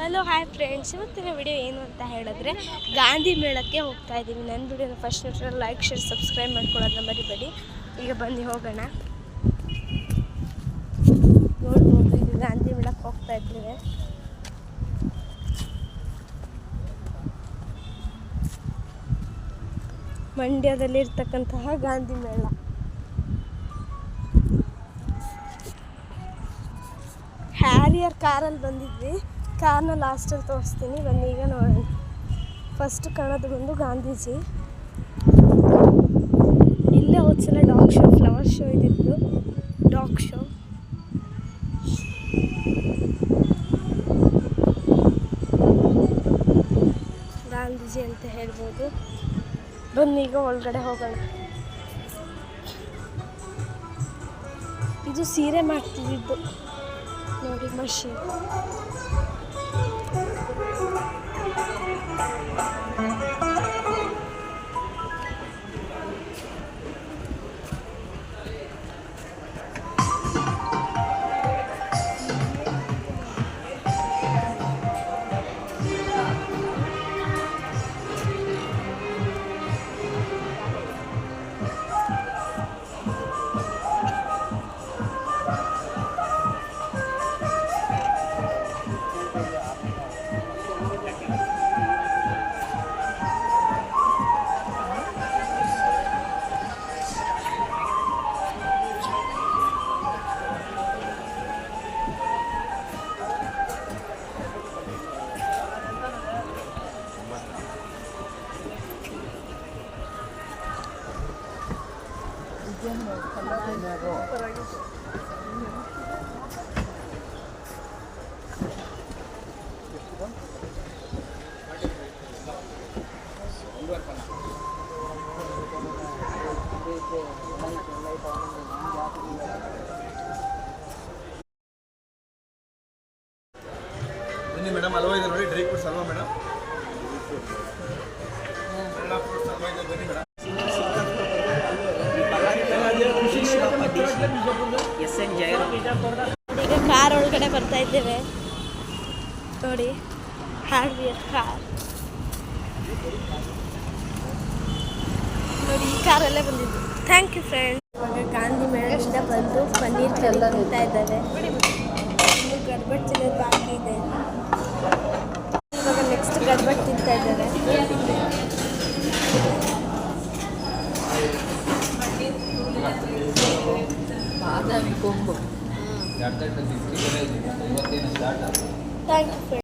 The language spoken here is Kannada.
ಹಲೋ ಹಾಯ್ ಫ್ರೆಂಡ್ಸ್, ಇವತ್ತಿನ ವಿಡಿಯೋ ಏನು ಅಂತ ಹೇಳಿದ್ರೆ ಗಾಂಧಿ ಮೇಳಕ್ಕೆ ಹೋಗ್ತಾ ಇದ್ದೀವಿ. ನನ್ನ ವಿಡಿಯೋನ ಫಸ್ಟ್ ನೋಡಿದ್ರೆ ಲೈಕ್ ಶೇರ್ ಸಬ್ಸ್ಕ್ರೈಬ್ ಮಾಡ್ಕೊಳ್ಳೋದನ್ನ ಮರಿಬೇಡಿ. ಈಗ ಬನ್ನಿ ಹೋಗೋಣ. ನೋಡ್ಬೋದು, ಈಗ ಗಾಂಧಿ ಮೇಳಕ್ಕೆ ಹೋಗ್ತಾ ಇದ್ದೀವಿ. ಮಂಡ್ಯದಲ್ಲಿರ್ತಕ್ಕಂತಹ ಗಾಂಧಿ ಮೇಳ. ಹ್ಯಾರಿಯರ್ ಕಾರಲ್ಲಿ ಬಂದಿದ್ವಿ. ಕಾರ್ನ ಲಾಸ್ಟಲ್ಲಿ ತೋರಿಸ್ತೀನಿ, ಬನ್ನಿ ಈಗ ನೋಡೋಣ. ಫಸ್ಟ್ ಕಾಣೋದು ಬಂದು ಗಾಂಧೀಜಿ. ಇಲ್ಲೇ ಹೋದ್ಸಲ ಡಾಗ್ ಶೋ, ಫ್ಲವರ್ ಶೋ ಇದ್ದಿದ್ದು ಡಾಗ್ ಶೋ. ಗಾಂಧೀಜಿ ಅಂತ ಹೇಳ್ಬೋದು. ಬನ್ನಿ ಈಗ ಒಳಗಡೆ ಹೋಗೋಣ. ಇದು ಸೀರೆ ಮಾಡ್ತಿದ್ದು ನೋಡಿ, ಮಷೀನ್. ಬನ್ನಿ ಮೇಡಮ್, ಹಲ್ವಾ ಇದೆ ನೋಡಿ, ಡ್ರೈ ಫ್ರೂಟ್ಸ್ ಹಲ್ವಾ ಮೇಡಮ್. ಬನ್ನಿ ಮೇಡಮ್. ಈಗ ಕಾರ್ ಒಳಗಡೆ ಬರ್ತಾ ಇದ್ದೇವೆ ನೋಡಿ, ಹ್ಯಾರಿಯರ್ ಕಾರ್ ನೋಡಿ. ಈ ಕಾರಲ್ಲೇ ಬಂದಿದ್ದು. Thank you friends. ಇವಾಗ ಗಾಂಧಿ ಮೇಳದಿಂದ ಬಂದು ಪನ್ನೀರ್ ತಿಂತಾ ಇದ್ದಾರೆ. ಇನ್ನು ಗರ್ಬಟ್ ತಿನ್ನೋದು ಬಾಕಿ ಇದೆ.